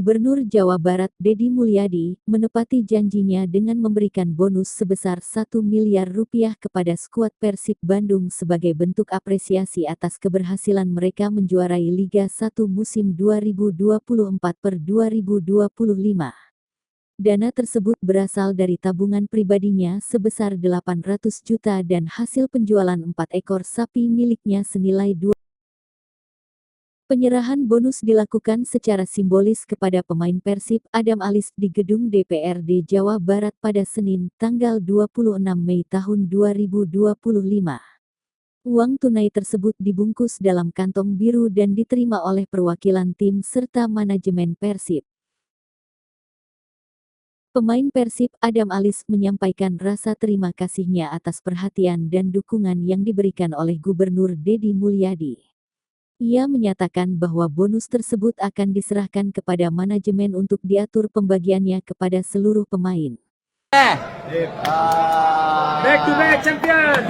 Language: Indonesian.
Gubernur Jawa Barat Deddy Mulyadi menepati janjinya dengan memberikan bonus sebesar Rp1 miliar kepada skuad Persib Bandung sebagai bentuk apresiasi atas keberhasilan mereka menjuarai Liga 1 musim 2024-2025. Dana tersebut berasal dari tabungan pribadinya sebesar 800 juta dan hasil penjualan 4 ekor sapi miliknya senilai 2. Penyerahan bonus dilakukan secara simbolis kepada pemain Persib Adam Alis di gedung DPRD Jawa Barat pada Senin, tanggal 26 Mei tahun 2025. Uang tunai tersebut dibungkus dalam kantong biru dan diterima oleh perwakilan tim serta manajemen Persib. Pemain Persib Adam Alis menyampaikan rasa terima kasihnya atas perhatian dan dukungan yang diberikan oleh Gubernur Deddy Mulyadi. Ia menyatakan bahwa bonus tersebut akan diserahkan kepada manajemen untuk diatur pembagiannya kepada seluruh pemain. Back to back champion.